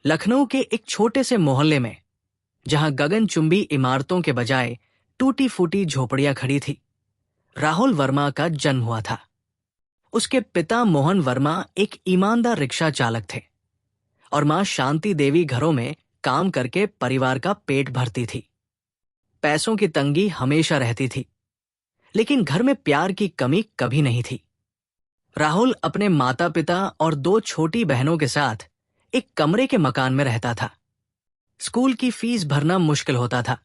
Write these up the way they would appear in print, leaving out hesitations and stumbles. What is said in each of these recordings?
लखनऊ के एक छोटे से मोहल्ले में, जहां गगनचुंबी इमारतों के बजाय टूटी फूटी झोपड़ियां खड़ी थी, राहुल वर्मा का जन्म हुआ था। उसके पिता मोहन वर्मा एक ईमानदार रिक्शा चालक थे और मां शांति देवी घरों में काम करके परिवार का पेट भरती थी। पैसों की तंगी हमेशा रहती थी, लेकिन घर में प्यार की कमी कभी नहीं थी। राहुल अपने माता पिता और 2 छोटी बहनों के साथ एक कमरे के मकान में रहता था। स्कूल की फीस भरना मुश्किल होता था,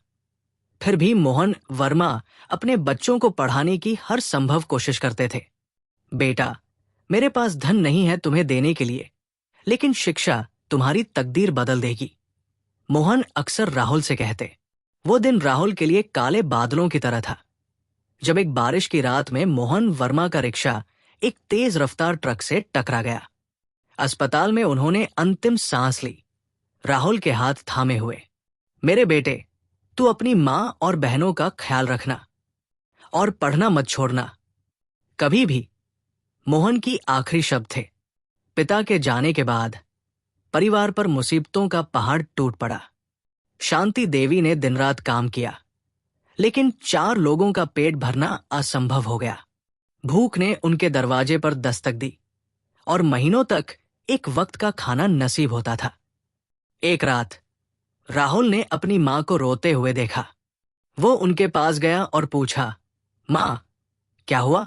फिर भी मोहन वर्मा अपने बच्चों को पढ़ाने की हर संभव कोशिश करते थे। बेटा, मेरे पास धन नहीं है तुम्हें देने के लिए, लेकिन शिक्षा तुम्हारी तकदीर बदल देगी, मोहन अक्सर राहुल से कहते। वो दिन राहुल के लिए काले बादलों की तरह था, जब एक बारिश की रात में मोहन वर्मा का रिक्शा एक तेज रफ्तार ट्रक से टकरा गया। अस्पताल में उन्होंने अंतिम सांस ली, राहुल के हाथ थामे हुए। मेरे बेटे, तू अपनी मां और बहनों का ख्याल रखना और पढ़ना मत छोड़ना, कभी भी। मोहन की आखिरी शब्द थे। पिता के जाने के बाद परिवार पर मुसीबतों का पहाड़ टूट पड़ा। शांति देवी ने दिन रात काम किया, लेकिन 4 लोगों का पेट भरना असंभव हो गया। भूख ने उनके दरवाजे पर दस्तक दी और महीनों तक एक वक्त का खाना नसीब होता था। एक रात राहुल ने अपनी मां को रोते हुए देखा। वो उनके पास गया और पूछा, मां, क्या हुआ?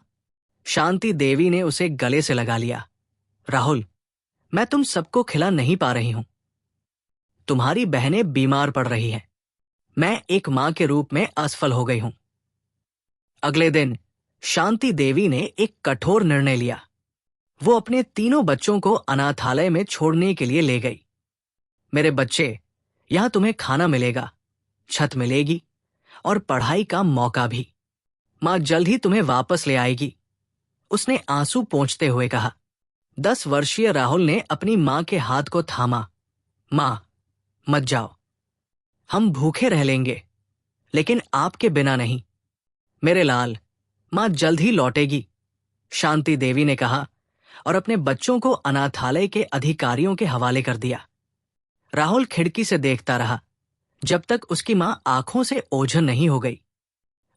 शांति देवी ने उसे गले से लगा लिया। राहुल, मैं तुम सबको खिला नहीं पा रही हूं। तुम्हारी बहनें बीमार पड़ रही हैं। मैं एक मां के रूप में असफल हो गई हूं। अगले दिन शांति देवी ने एक कठोर निर्णय लिया। वो अपने 3 बच्चों को अनाथालय में छोड़ने के लिए ले गई। मेरे बच्चे, यहां तुम्हें खाना मिलेगा, छत मिलेगी और पढ़ाई का मौका भी। मां जल्द ही तुम्हें वापस ले आएगी, उसने आंसू पोंछते हुए कहा। 10 वर्षीय राहुल ने अपनी मां के हाथ को थामा। मां, मत जाओ, हम भूखे रह लेंगे, लेकिन आपके बिना नहीं। मेरे लाल, मां जल्द ही लौटेगी, शांति देवी ने कहा और अपने बच्चों को अनाथालय के अधिकारियों के हवाले कर दिया। राहुल खिड़की से देखता रहा जब तक उसकी मां आंखों से ओझल नहीं हो गई।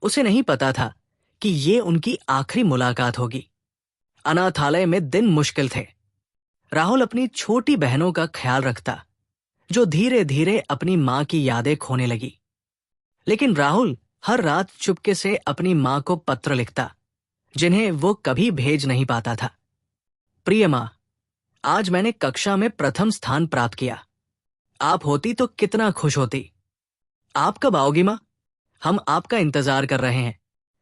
उसे नहीं पता था कि ये उनकी आखिरी मुलाकात होगी। अनाथालय में दिन मुश्किल थे। राहुल अपनी छोटी बहनों का ख्याल रखता, जो धीरे धीरे अपनी मां की यादें खोने लगी। लेकिन राहुल हर रात चुपके से अपनी मां को पत्र लिखता, जिन्हें वो कभी भेज नहीं पाता था। प्रिय मां, आज मैंने कक्षा में प्रथम स्थान प्राप्त किया। आप होती तो कितना खुश होती। आप कब आओगी मां? हम आपका इंतजार कर रहे हैं।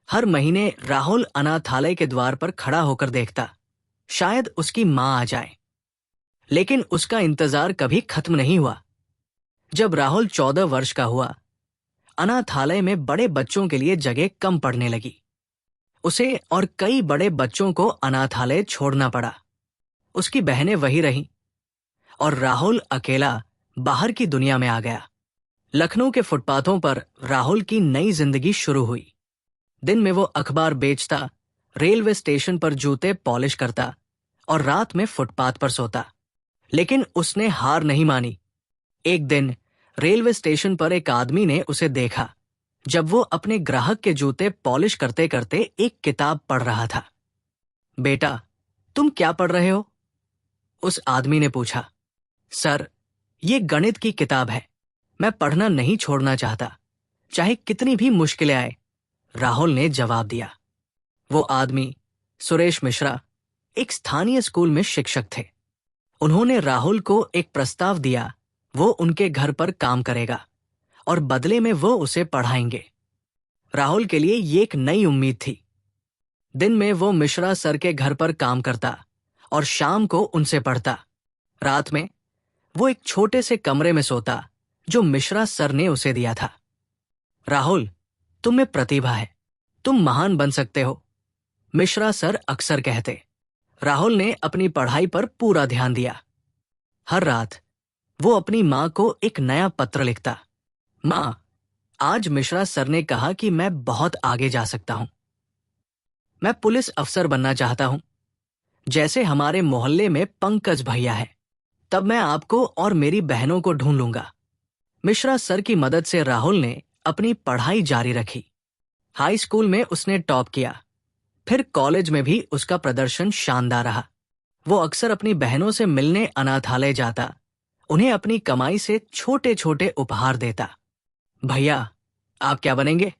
हर महीने राहुल अनाथालय के द्वार पर खड़ा होकर देखता, शायद उसकी मां आ जाए। लेकिन उसका इंतजार कभी खत्म नहीं हुआ। जब राहुल 14 वर्ष का हुआ, अनाथालय में बड़े बच्चों के लिए जगह कम पड़ने लगी। उसे और कई बड़े बच्चों को अनाथालय छोड़ना पड़ा। उसकी बहनें वही रहीं और राहुल अकेला बाहर की दुनिया में आ गया। लखनऊ के फुटपाथों पर राहुल की नई जिंदगी शुरू हुई। दिन में वो अखबार बेचता, रेलवे स्टेशन पर जूते पॉलिश करता और रात में फुटपाथ पर सोता। लेकिन उसने हार नहीं मानी। एक दिन रेलवे स्टेशन पर एक आदमी ने उसे देखा जब वो अपने ग्राहक के जूते पॉलिश करते करते एक किताब पढ़ रहा था। बेटा, तुम क्या पढ़ रहे हो? उस आदमी ने पूछा। सर, ये गणित की किताब है। मैं पढ़ना नहीं छोड़ना चाहता, चाहे कितनी भी मुश्किलें आए, राहुल ने जवाब दिया। वो आदमी सुरेश मिश्रा एक स्थानीय स्कूल में शिक्षक थे। उन्होंने राहुल को एक प्रस्ताव दिया। वो उनके घर पर काम करेगा और बदले में वो उसे पढ़ाएंगे। राहुल के लिए ये एक नई उम्मीद थी। दिन में वो मिश्रा सर के घर पर काम करता और शाम को उनसे पढ़ता। रात में वो एक छोटे से कमरे में सोता जो मिश्रा सर ने उसे दिया था। राहुल, तुम में प्रतिभा है, तुम महान बन सकते हो, मिश्रा सर अक्सर कहते। राहुल ने अपनी पढ़ाई पर पूरा ध्यान दिया। हर रात वो अपनी मां को एक नया पत्र लिखता। मां, आज मिश्रा सर ने कहा कि मैं बहुत आगे जा सकता हूं। मैं पुलिस अफसर बनना चाहता हूं, जैसे हमारे मोहल्ले में पंकज भैया है। तब मैं आपको और मेरी बहनों को ढूंढ लूंगा। मिश्रा सर की मदद से राहुल ने अपनी पढ़ाई जारी रखी। हाई स्कूल में उसने टॉप किया। फिर कॉलेज में भी उसका प्रदर्शन शानदार रहा। वो अक्सर अपनी बहनों से मिलने अनाथालय जाता, उन्हें अपनी कमाई से छोटे छोटे उपहार देता। भैया, आप क्या बनेंगे?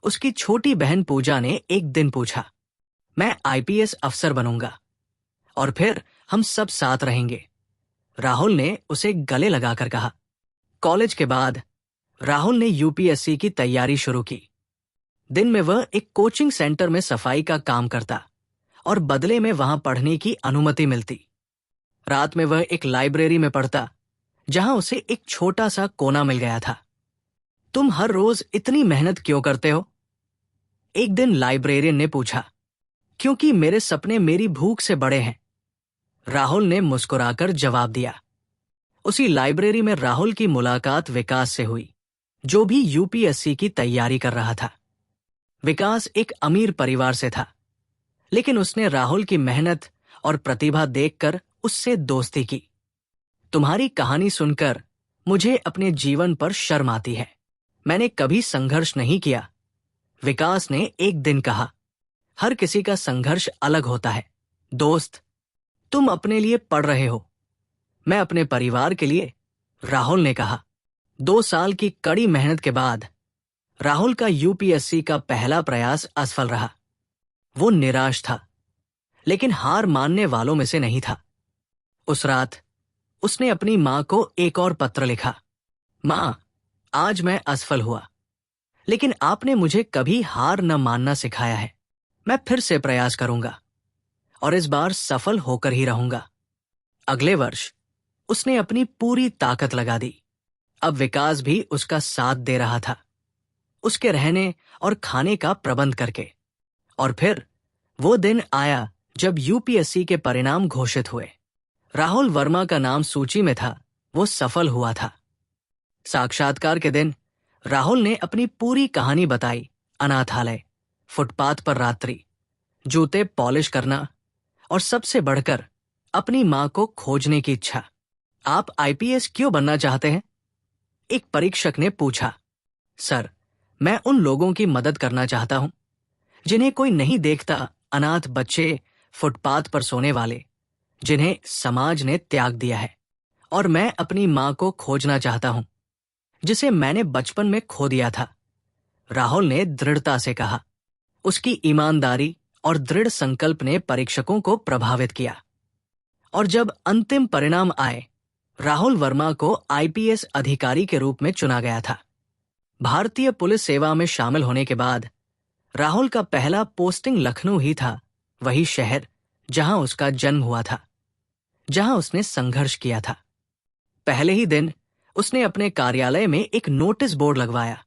उसकी छोटी बहन पूजा ने एक दिन पूछा। मैं आईपीएस अफसर बनूंगा और फिर हम सब साथ रहेंगे, राहुल ने उसे गले लगाकर कहा। कॉलेज के बाद राहुल ने यूपीएससी की तैयारी शुरू की। दिन में वह एक कोचिंग सेंटर में सफाई का काम करता और बदले में वहां पढ़ने की अनुमति मिलती। रात में वह एक लाइब्रेरी में पढ़ता, जहां उसे एक छोटा सा कोना मिल गया था। तुम हर रोज इतनी मेहनत क्यों करते हो? एक दिन लाइब्रेरियन ने पूछा। क्योंकि मेरे सपने मेरी भूख से बड़े हैं, राहुल ने मुस्कुराकर जवाब दिया। उसी लाइब्रेरी में राहुल की मुलाकात विकास से हुई, जो भी यूपीएससी की तैयारी कर रहा था। विकास एक अमीर परिवार से था, लेकिन उसने राहुल की मेहनत और प्रतिभा देखकर उससे दोस्ती की। तुम्हारी कहानी सुनकर मुझे अपने जीवन पर शर्म आती है। मैंने कभी संघर्ष नहीं किया, विकास ने एक दिन कहा। हर किसी का संघर्ष अलग होता है। दोस्त, तुम अपने लिए पढ़ रहे हो, मैं अपने परिवार के लिए, राहुल ने कहा। 2 साल की कड़ी मेहनत के बाद राहुल का यूपीएससी का पहला प्रयास असफल रहा। वो निराश था, लेकिन हार मानने वालों में से नहीं था। उस रात उसने अपनी मां को एक और पत्र लिखा। मां, आज मैं असफल हुआ, लेकिन आपने मुझे कभी हार न मानना सिखाया है। मैं फिर से प्रयास करूंगा और इस बार सफल होकर ही रहूंगा। अगले वर्ष उसने अपनी पूरी ताकत लगा दी। अब विकास भी उसका साथ दे रहा था, उसके रहने और खाने का प्रबंध करके। और फिर वो दिन आया जब यूपीएससी के परिणाम घोषित हुए। राहुल वर्मा का नाम सूची में था, वो सफल हुआ था। साक्षात्कार के दिन राहुल ने अपनी पूरी कहानी बताई। अनाथालय, फुटपाथ पर रात्रि, जूते पॉलिश करना और सबसे बढ़कर अपनी मां को खोजने की इच्छा। आप आईपीएस क्यों बनना चाहते हैं? एक परीक्षक ने पूछा। सर, मैं उन लोगों की मदद करना चाहता हूं जिन्हें कोई नहीं देखता, अनाथ बच्चे, फुटपाथ पर सोने वाले, जिन्हें समाज ने त्याग दिया है। और मैं अपनी मां को खोजना चाहता हूं, जिसे मैंने बचपन में खो दिया था, राहुल ने दृढ़ता से कहा। उसकी ईमानदारी और दृढ़ संकल्प ने परीक्षकों को प्रभावित किया। और जब अंतिम परिणाम आए, राहुल वर्मा को आईपीएस अधिकारी के रूप में चुना गया था। भारतीय पुलिस सेवा में शामिल होने के बाद राहुल का पहला पोस्टिंग लखनऊ ही था, वही शहर जहां उसका जन्म हुआ था, जहां उसने संघर्ष किया था। पहले ही दिन उसने अपने कार्यालय में एक नोटिस बोर्ड लगवाया।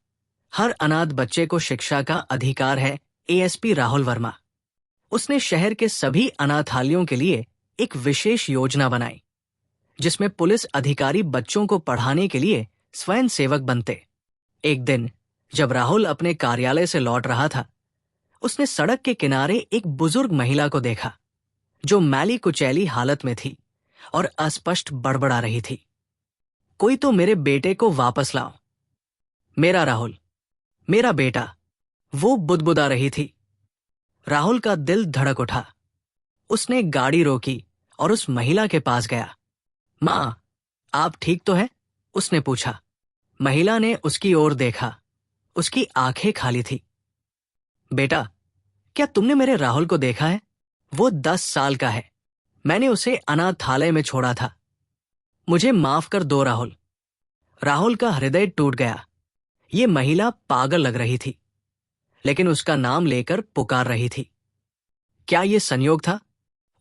हर अनाथ बच्चे को शिक्षा का अधिकार है, एएसपी राहुल वर्मा। उसने शहर के सभी अनाथालयों के लिए एक विशेष योजना बनाई, जिसमें पुलिस अधिकारी बच्चों को पढ़ाने के लिए स्वयं सेवक बनते। एक दिन जब राहुल अपने कार्यालय से लौट रहा था, उसने सड़क के किनारे एक बुजुर्ग महिला को देखा, जो मैली कुचैली हालत में थी और अस्पष्ट बड़बड़ा रही थी। कोई तो मेरे बेटे को वापस लाओ। मेरा राहुल, मेरा बेटा, वो बुदबुदा रही थी। राहुल का दिल धड़क उठा। उसने गाड़ी रोकी और उस महिला के पास गया। मां, आप ठीक तो हैं? उसने पूछा। महिला ने उसकी ओर देखा। उसकी आंखें खाली थी। बेटा, क्या तुमने मेरे राहुल को देखा है? वो 10 साल का है। मैंने उसे अनाथालय में छोड़ा था। मुझे माफ कर दो राहुल। राहुल का हृदय टूट गया। ये महिला पागल लग रही थी, लेकिन उसका नाम लेकर पुकार रही थी। क्या ये संयोग था?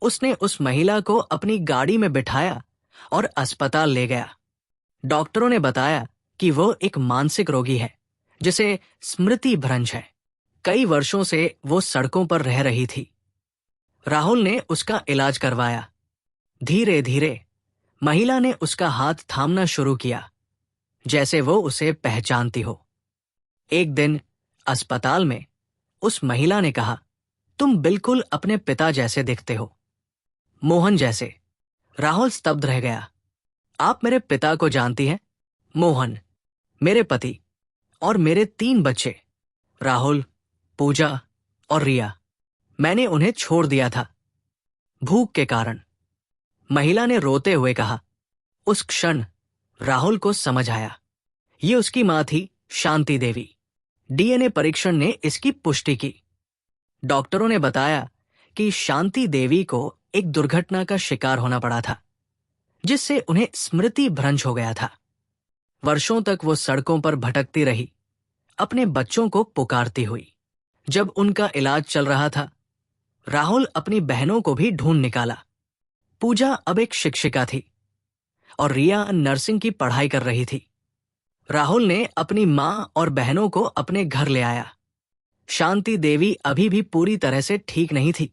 उसने उस महिला को अपनी गाड़ी में बिठाया और अस्पताल ले गया। डॉक्टरों ने बताया कि वो एक मानसिक रोगी है, जिसे स्मृति भ्रंश है। कई वर्षों से वो सड़कों पर रह रही थी। राहुल ने उसका इलाज करवाया। धीरे धीरे महिला ने उसका हाथ थामना शुरू किया, जैसे वो उसे पहचानती हो। एक दिन अस्पताल में उस महिला ने कहा, तुम बिल्कुल अपने पिता जैसे दिखते हो, मोहन जैसे। राहुल स्तब्ध रह गया। आप मेरे पिता को जानती हैं? मोहन, मेरे पति, और मेरे 3 बच्चे, राहुल, पूजा और रिया। मैंने उन्हें छोड़ दिया था, भूख के कारण। महिला ने रोते हुए कहा। उस क्षण राहुल को समझ आया, ये उसकी मां थी, शांति देवी। डीएनए परीक्षण ने इसकी पुष्टि की। डॉक्टरों ने बताया कि शांति देवी को एक दुर्घटना का शिकार होना पड़ा था, जिससे उन्हें स्मृति भ्रंश हो गया था। वर्षों तक वो सड़कों पर भटकती रही, अपने बच्चों को पुकारती हुई। जब उनका इलाज चल रहा था, राहुल अपनी बहनों को भी ढूंढ निकाला। पूजा अब एक शिक्षिका थी और रिया नर्सिंग की पढ़ाई कर रही थी। राहुल ने अपनी मां और बहनों को अपने घर ले आया। शांति देवी अभी भी पूरी तरह से ठीक नहीं थी,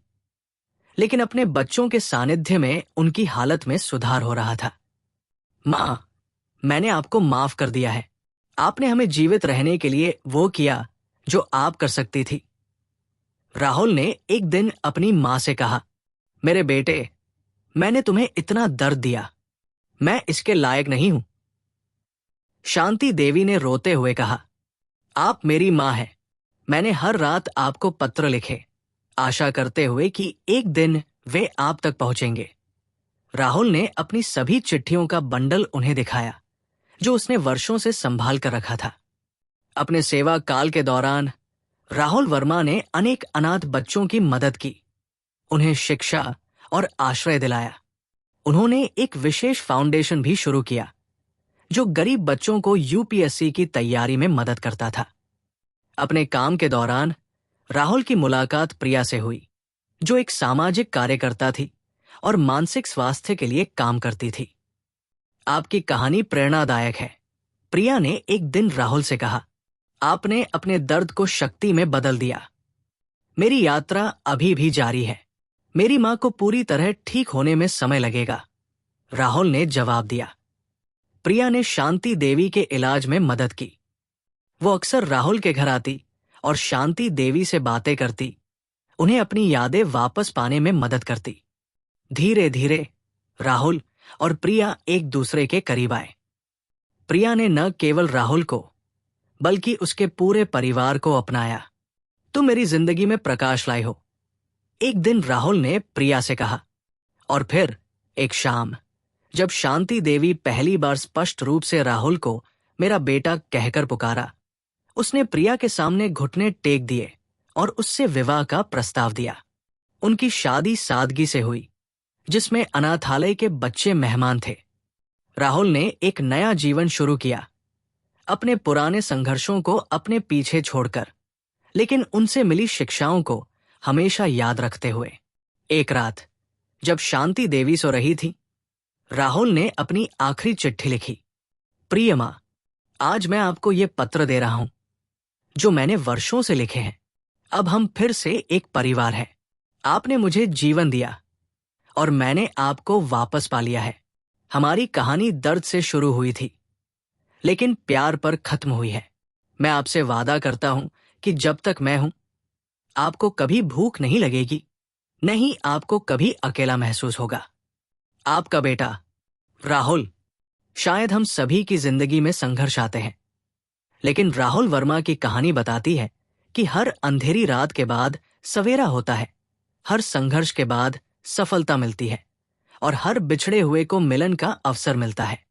लेकिन अपने बच्चों के सानिध्य में उनकी हालत में सुधार हो रहा था। मां, मैंने आपको माफ कर दिया है। आपने हमें जीवित रहने के लिए वो किया जो आप कर सकती थी। राहुल ने एक दिन अपनी मां से कहा, मेरे बेटे, मैंने तुम्हें इतना दर्द दिया, मैं इसके लायक नहीं हूं। शांति देवी ने रोते हुए कहा, आप मेरी मां हैं। मैंने हर रात आपको पत्र लिखे, आशा करते हुए कि एक दिन वे आप तक पहुंचेंगे। राहुल ने अपनी सभी चिट्ठियों का बंडल उन्हें दिखाया, जो उसने वर्षों से संभाल कर रखा था। अपने सेवा काल के दौरान राहुल वर्मा ने अनेक अनाथ बच्चों की मदद की, उन्हें शिक्षा और आश्रय दिलाया। उन्होंने एक विशेष फाउंडेशन भी शुरू किया, जो गरीब बच्चों को यूपीएससी की तैयारी में मदद करता था। अपने काम के दौरान राहुल की मुलाकात प्रिया से हुई, जो एक सामाजिक कार्यकर्ता थी और मानसिक स्वास्थ्य के लिए काम करती थी। आपकी कहानी प्रेरणादायक है, प्रिया ने एक दिन राहुल से कहा। आपने अपने दर्द को शक्ति में बदल दिया। मेरी यात्रा अभी भी जारी है। मेरी मां को पूरी तरह ठीक होने में समय लगेगा, राहुल ने जवाब दिया। प्रिया ने शांति देवी के इलाज में मदद की। वो अक्सर राहुल के घर आती और शांति देवी से बातें करती, उन्हें अपनी यादें वापस पाने में मदद करती। धीरे धीरे राहुल और प्रिया एक दूसरे के करीब आए। प्रिया ने न केवल राहुल को, बल्कि उसके पूरे परिवार को अपनाया। तुम मेरी जिंदगी में प्रकाश लाई हो, एक दिन राहुल ने प्रिया से कहा। और फिर एक शाम, जब शांति देवी पहली बार स्पष्ट रूप से राहुल को मेरा बेटा कहकर पुकारा, उसने प्रिया के सामने घुटने टेक दिए और उससे विवाह का प्रस्ताव दिया। उनकी शादी सादगी से हुई, जिसमें अनाथालय के बच्चे मेहमान थे। राहुल ने एक नया जीवन शुरू किया, अपने पुराने संघर्षों को अपने पीछे छोड़कर, लेकिन उनसे मिली शिक्षाओं को हमेशा याद रखते हुए। एक रात, जब शांति देवी सो रही थी, राहुल ने अपनी आखिरी चिट्ठी लिखी। प्रिय मां, आज मैं आपको ये पत्र दे रहा हूं, जो मैंने वर्षों से लिखे हैं। अब हम फिर से एक परिवार हैं। आपने मुझे जीवन दिया और मैंने आपको वापस पा लिया है। हमारी कहानी दर्द से शुरू हुई थी, लेकिन प्यार पर खत्म हुई है। मैं आपसे वादा करता हूं कि जब तक मैं हूं, आपको कभी भूख नहीं लगेगी, नहीं आपको कभी अकेला महसूस होगा। आपका बेटा राहुल। शायद हम सभी की जिंदगी में संघर्ष आते हैं, लेकिन राहुल वर्मा की कहानी बताती है कि हर अंधेरी रात के बाद सवेरा होता है, हर संघर्ष के बाद सफलता मिलती है और हर बिछड़े हुए को मिलन का अवसर मिलता है।